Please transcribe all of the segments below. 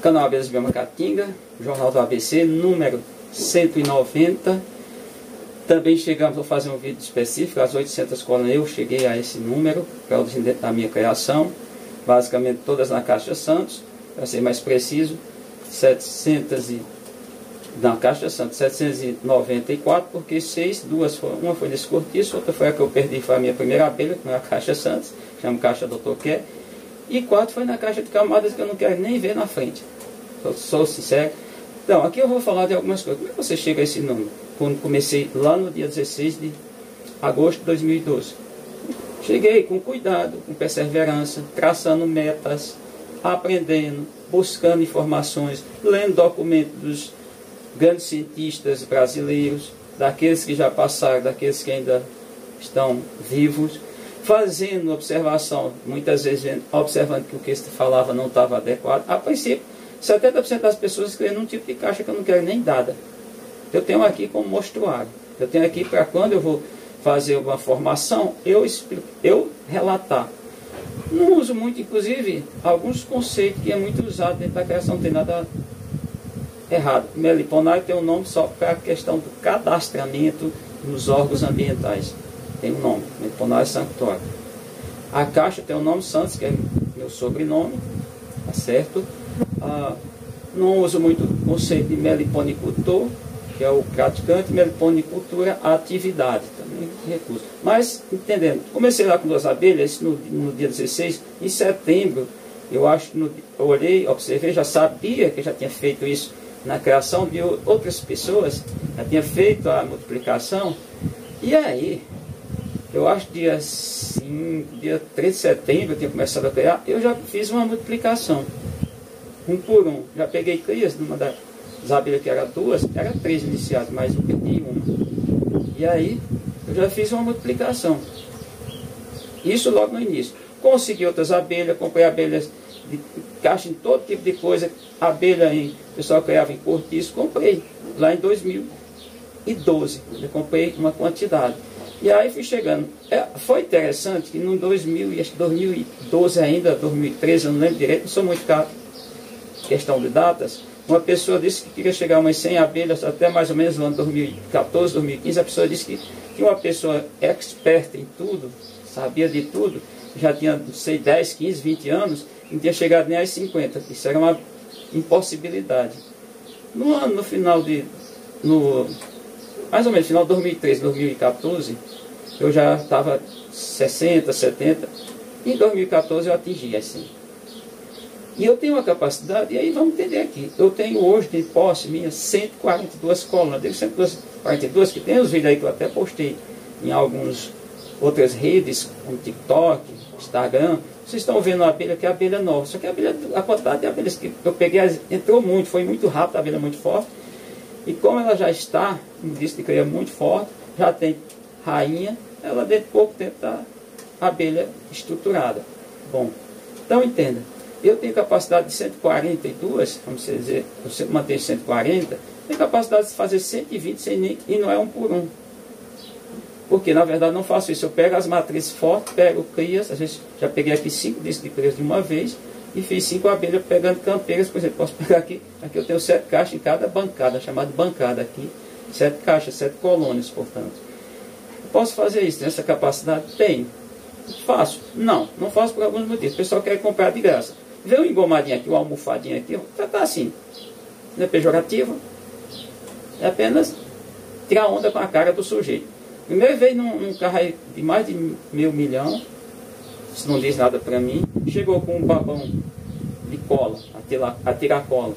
Canal Abelhas Bioma Caatinga, Jornal do ABC, número 190. Também chegamos a fazer um vídeo específico, as 800 colônias. Eu cheguei a esse número, para o da minha criação, basicamente todas na Caixa Santos, para ser mais preciso, 700 na Caixa Santos, 794, porque duas foram, uma foi nesse cortiço, outra foi a que eu perdi, foi a minha primeira abelha, que não é a Caixa Santos, chama Caixa Dr. Quer, e 4 foi na Caixa de Camadas, que eu não quero nem ver na frente, sou sincero. Então, aqui eu vou falar de algumas coisas. Como é que você chega a esse número? Quando comecei lá no dia 16 de agosto de 2012. Cheguei com cuidado, com perseverança, traçando metas, aprendendo, buscando informações, lendo documentos dos grandes cientistas brasileiros, daqueles que já passaram, daqueles que ainda estão vivos, fazendo observação, muitas vezes observando que o que se falava não estava adequado. A princípio, 70% das pessoas creem num tipo de caixa que eu não quero nem dada. Eu tenho aqui como mostruário. Eu tenho aqui para quando eu vou fazer uma formação, eu relatar. Não uso muito, inclusive, alguns conceitos que é muito usado dentro da criação, não tem nada errado. Meliponário tem um nome só para a questão do cadastramento nos órgãos ambientais. Tem um nome, Meliponário Sanctório. A caixa tem o nome Santos, que é meu sobrenome, tá certo? Não uso muito o conceito de meliponicultor, que é o praticante, meliponicultura, a atividade, também recurso. Mas, entendendo, comecei lá com 2 abelhas no dia 16, em setembro, eu acho que eu olhei, observei, já sabia que eu já tinha feito isso na criação de outras pessoas, já tinha feito a multiplicação, e aí, eu acho que dia 3 de setembro, eu tinha começado a criar, eu já fiz uma multiplicação. 1 por 1. Já peguei crias numa das abelhas que era 2, era 3 iniciadas, mas eu perdi uma. E aí, eu já fiz uma multiplicação. Isso logo no início. Consegui outras abelhas, comprei abelhas de caixa em todo tipo de coisa. Abelha o pessoal criava em cortiço, comprei lá em 2012. Eu comprei uma quantidade. E aí fui chegando. Foi interessante que no 2012 ainda, 2013, eu não lembro direito, não sou muito questão de datas, uma pessoa disse que queria chegar a umas 100 abelhas até mais ou menos no ano 2014, 2015. A pessoa disse que uma pessoa experta em tudo, sabia de tudo, já tinha, não sei, 10, 15, 20 anos, não tinha chegado nem às 50. Isso era uma impossibilidade. No final mais ou menos, final de 2013, 2014, eu já estava 60, 70. Em 2014 eu atingi assim. E eu tenho uma capacidade, e aí vamos entender aqui. Eu tenho hoje, de posse minha, 142 colunas. Digo 142, que tem os vídeos aí que eu até postei em algumas outras redes, como TikTok, Instagram. Vocês estão vendo a abelha, que é a abelha nova. Só que a quantidade de abelhas que eu peguei entrou muito, foi muito rápido, a abelha muito forte. E como ela já está, como disse, de cria muito forte, já tem rainha, ela dentro de pouco tempo está a abelha estruturada. Bom, então entenda. Eu tenho capacidade de 142, vamos dizer, você mantém 140, tenho capacidade de fazer 120 e não é 1 por 1. Porque, na verdade, não faço isso. Eu pego as matrizes fortes, pego crias, às vezes já peguei aqui 5 discos de crias de uma vez, e fiz 5 abelhas pegando campeiras, por exemplo, posso pegar aqui eu tenho 7 caixas em cada bancada, chamada bancada aqui, 7 caixas, 7 colônias, portanto. Posso fazer isso, tenho essa capacidade? Tenho. Faço? Não faço por alguns motivos. O pessoal quer comprar de graça. Vê um engomadinho aqui, uma almofadinha aqui, tá assim. Não é pejorativo, é apenas tirar onda com a cara do sujeito. Primeiro veio num carro aí de mais de 500 mil, isso não diz nada para mim, chegou com um babão de cola, a tirar cola,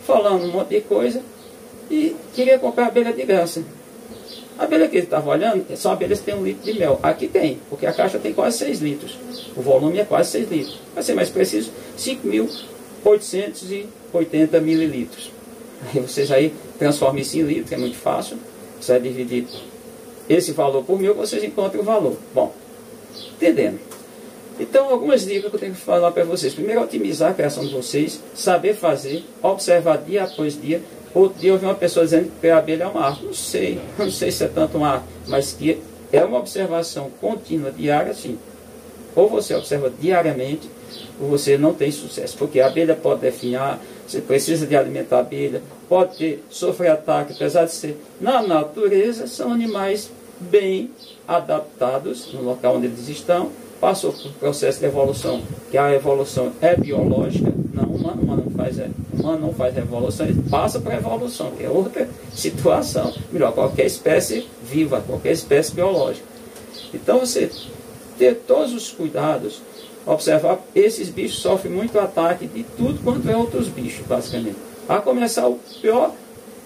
falando um monte de coisa, e queria comprar abelha de graça. A abelha que ele estava olhando, são abelhas que tem 1 litro de mel. Aqui tem, porque a caixa tem quase 6 litros. O volume é quase 6 litros. Para ser mais preciso, 5.880 mililitros. Aí vocês aí transformam isso em litro, é muito fácil. Você vai dividir esse valor por 1000, vocês encontram o valor. Bom, entendendo. Então, algumas dicas que eu tenho que falar para vocês. Primeiro, otimizar a criação de vocês, saber fazer, observar dia após dia. Outro dia eu vi uma pessoa dizendo que a abelha é uma arte. Não sei se é tanto uma arte, mas que é uma observação contínua, diária, sim. Ou você observa diariamente, ou você não tem sucesso. Porque a abelha pode definhar, você precisa de alimentar a abelha, pode sofrer ataque, apesar de ser na natureza, são animais bem adaptados no local onde eles estão, passou por processo de evolução, que a evolução é biológica, não humana, humano não faz revolução, ele passa para a evolução, que é outra situação, melhor, qualquer espécie viva, qualquer espécie biológica. Então você ter todos os cuidados, observar, esses bichos sofrem muito ataque de tudo quanto é outros bichos, basicamente. A começar o pior,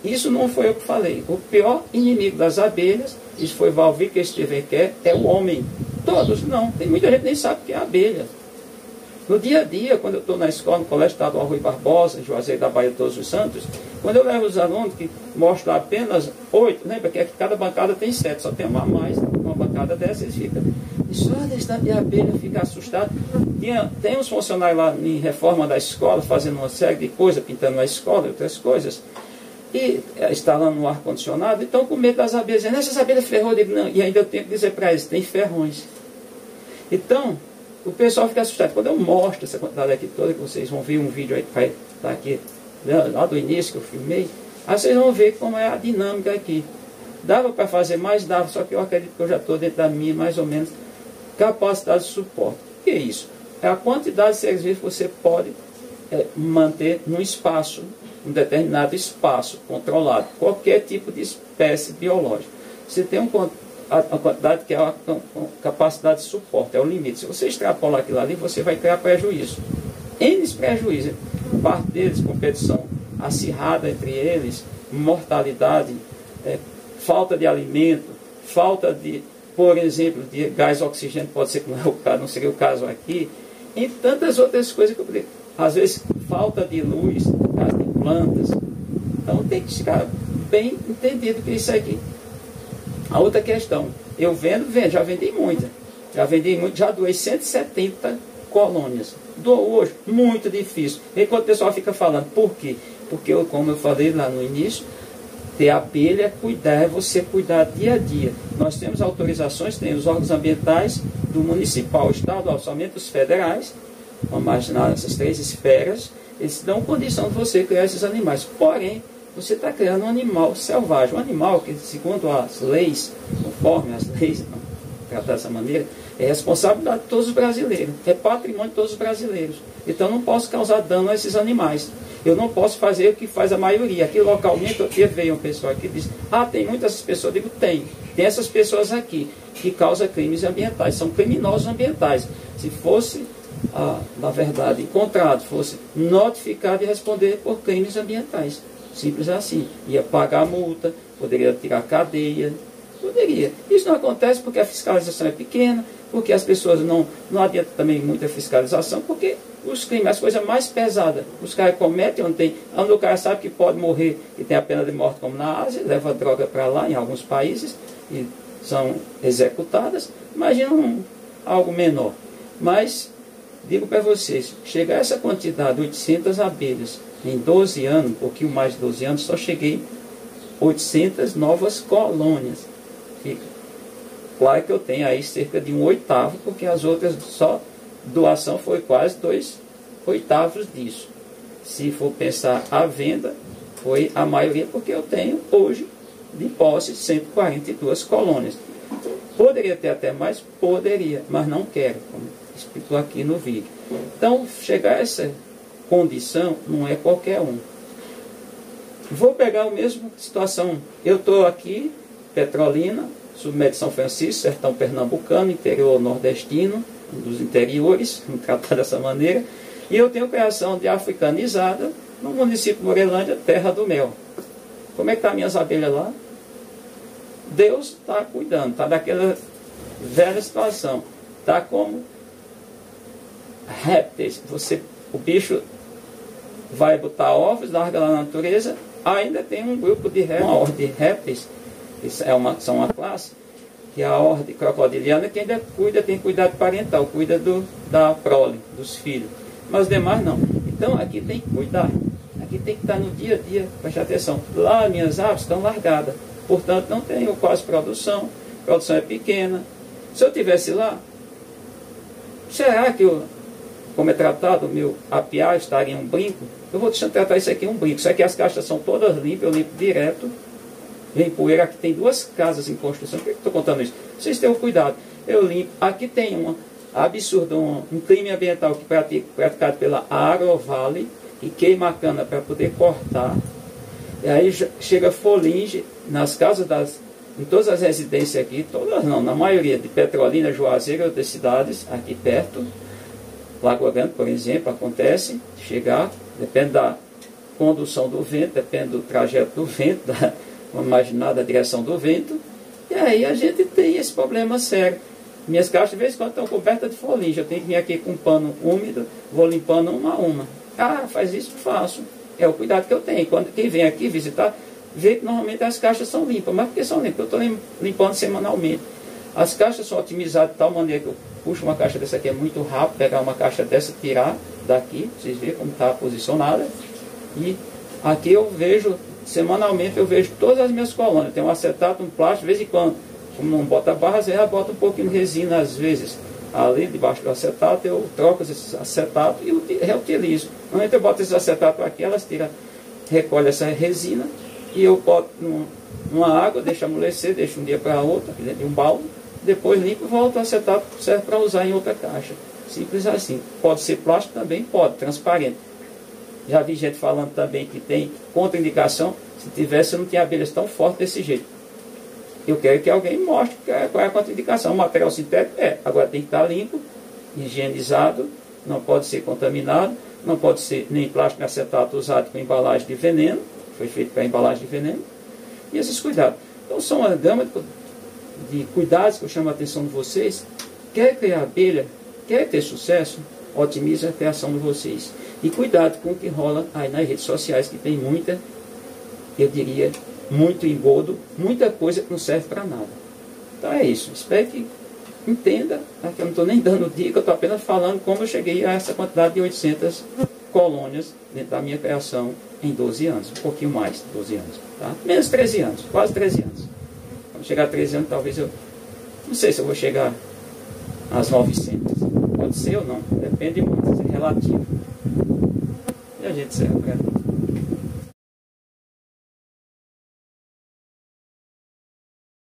isso não foi eu que falei, o pior inimigo das abelhas, isso foi Valvik Estevequer, é o homem. Todos não, tem muita gente que nem sabe o que é abelha. No dia a dia, quando eu estou na escola, no Colégio Estadual Rui Barbosa, em Juazeiro da Bahia de Todos os Santos, quando eu levo os alunos que mostram apenas 8, lembra que cada bancada tem 7, só tem uma a mais, uma bancada dessa, eles ficam, isso e a abelha fica assustada. Tem uns funcionários lá em reforma da escola, fazendo uma série de coisas, pintando a escola e outras coisas, e instalando um ar-condicionado, então com medo das abelhas, dizendo, essas abelhas ferrou, eu digo, não, e ainda eu tenho que dizer para eles, tem ferrões. Então, o pessoal fica assustado. Quando eu mostro essa quantidade aqui toda, que vocês vão ver um vídeo aí que vai estar aqui, lá do início que eu filmei, aí vocês vão ver como é a dinâmica aqui. Dava para fazer mais? Dava, só que eu acredito que eu já estou dentro da minha, mais ou menos, capacidade de suporte. O que é isso? É a quantidade de seres vivos que você pode manter num espaço, um determinado espaço controlado, qualquer tipo de espécie biológica. Você tem a quantidade que é a capacidade de suporte, é o limite. Se você extrapolar aquilo ali, você vai criar prejuízo. N prejuízos. Parte deles, competição acirrada entre eles, mortalidade, falta de alimento, falta de, por exemplo, de gás oxigênio, pode ser que não é o caso, não seria o caso aqui, e tantas outras coisas que eu falei. Às vezes, falta de luz, caso de plantas. Então tem que ficar bem entendido que é isso aqui. A outra questão, eu já vendi muita. Já doei 170 colônias. Dou hoje, muito difícil. Enquanto o pessoal fica falando, por quê? Porque, como eu falei lá no início, ter abelha é cuidar, é você cuidar dia a dia. Nós temos autorizações, tem os órgãos ambientais do municipal, estadual, somente os federais, vamos imaginar essas 3 esferas, eles dão condição de você criar esses animais. Porém, você está criando um animal selvagem, um animal que, segundo as leis, conforme as leis, tratar dessa maneira, é responsabilidade de todos os brasileiros, é patrimônio de todos os brasileiros. Então, não posso causar dano a esses animais. Eu não posso fazer o que faz a maioria. Aqui localmente, veio um pessoal aqui e disse, tem muitas pessoas. Eu digo, tem essas pessoas aqui que causam crimes ambientais, são criminosos ambientais. Se fosse, na verdade, encontrado, fosse notificado e responder por crimes ambientais. Simples assim. Ia pagar a multa, poderia tirar cadeia, poderia. Isso não acontece porque a fiscalização é pequena, porque as pessoas não adianta também muita fiscalização, porque os crimes, as coisas mais pesadas, os caras cometem onde o cara sabe que pode morrer e tem a pena de morte, como na Ásia, leva droga para lá em alguns países e são executadas. Imagina algo menor. Mas, digo para vocês, chegar a essa quantidade, 800 abelhas, em 12 anos, um pouquinho mais de 12 anos, só cheguei 800 novas colônias. Claro que eu tenho aí cerca de 1/8, porque as outras só doação foi quase 2/8 disso. Se for pensar a venda, foi a maioria, porque eu tenho hoje de posse 142 colônias. Poderia ter até mais? Poderia, mas não quero, como explico aqui no vídeo. Então, chegar a essa condição não é qualquer um. Vou pegar a mesma situação. Eu estou aqui, Petrolina, submédio São Francisco, sertão pernambucano, interior nordestino, um dos interiores, vamos tratar dessa maneira, e eu tenho criação de africanizada no município de Morelândia, terra do mel. Como é que estão minhas abelhas lá? Deus está cuidando, está daquela velha situação, está como répteis. O bicho vai botar ovos, larga lá na natureza, ainda tem um grupo de répteis, uma ordem de répteis, que são uma classe, que é a ordem crocodiliana, que ainda tem cuidado parental, cuida da prole, dos filhos. Mas os demais não. Então aqui tem que cuidar, aqui tem que estar no dia a dia, prestar atenção. Lá minhas aves estão largadas, portanto não tenho quase produção, a produção é pequena. Se eu estivesse lá, será que como é tratado o meu apiário, estaria em um brinco, eu vou deixando tratar isso aqui em um brinco. Isso aqui as caixas são todas limpas, eu limpo direto. Vem poeira, aqui tem 2 casas em construção. Por que eu estou contando isso? Vocês tenham cuidado. Eu limpo. Aqui tem uma absurda, um crime ambiental que praticado pela Arovale, que queima a cana para poder cortar. E aí chega folinge nas casas em todas as residências aqui, todas não, na maioria, de Petrolina, Juazeiro e outras cidades aqui perto. Lagoa Grande, por exemplo, acontece, chegar, depende da condução do vento, depende do trajeto do vento, vamos imaginar da direção do vento, e aí a gente tem esse problema sério. Minhas caixas de vez em quando estão cobertas de foligem, eu tenho que vir aqui com um pano úmido, vou limpando uma a uma. Ah, faz isso? Faço. É o cuidado que eu tenho. Quando quem vem aqui visitar, vê que normalmente as caixas são limpas. Mas por que são limpas? Eu estou limpando semanalmente. As caixas são otimizadas de tal maneira que eu puxo uma caixa dessa aqui, é muito rápido, pegar uma caixa dessa, tirar daqui, vocês verem como está posicionada. E aqui eu vejo, semanalmente eu vejo todas as minhas colônias. Tem um acetato, um plástico, de vez em quando. Como não bota barra, às vezes eu boto um pouquinho de resina, às vezes. Ali debaixo do acetato, eu troco esses acetatos e reutilizo. Normalmente eu boto esses acetatos aqui, elas recolhem essa resina e eu boto numa água, deixo amolecer, deixo um dia para outro, aqui dentro de um balde, depois limpo e volto o acetato, serve para usar em outra caixa. Simples assim. Pode ser plástico também? Pode, transparente. Já vi gente falando também que tem contraindicação. Se tivesse, eu não tinha abelhas tão fortes desse jeito. Eu quero que alguém mostre qual é a contraindicação. O material sintético agora tem que estar limpo, higienizado, não pode ser contaminado, não pode ser nem plástico nem acetato usado com embalagem de veneno, foi feito para embalagem de veneno, e esses cuidados. Então são uma gama de cuidados que eu chamo a atenção de vocês. Quer criar abelha, quer ter sucesso, otimize a criação de vocês. E cuidado com o que rola aí nas redes sociais, que tem muita, eu diria, muito engodo, muita coisa que não serve para nada. Então é isso. Espero que entenda, que eu não estou nem dando dica, eu estou apenas falando como eu cheguei a essa quantidade de 800 colônias dentro da minha criação em 12 anos. Um pouquinho mais de 12 anos. Tá? Menos 13 anos, quase 13 anos. Quando chegar a 13 anos, talvez eu... Não sei se eu vou chegar às 900. Pode ser ou não. Depende muito, é relativo. E a gente serve,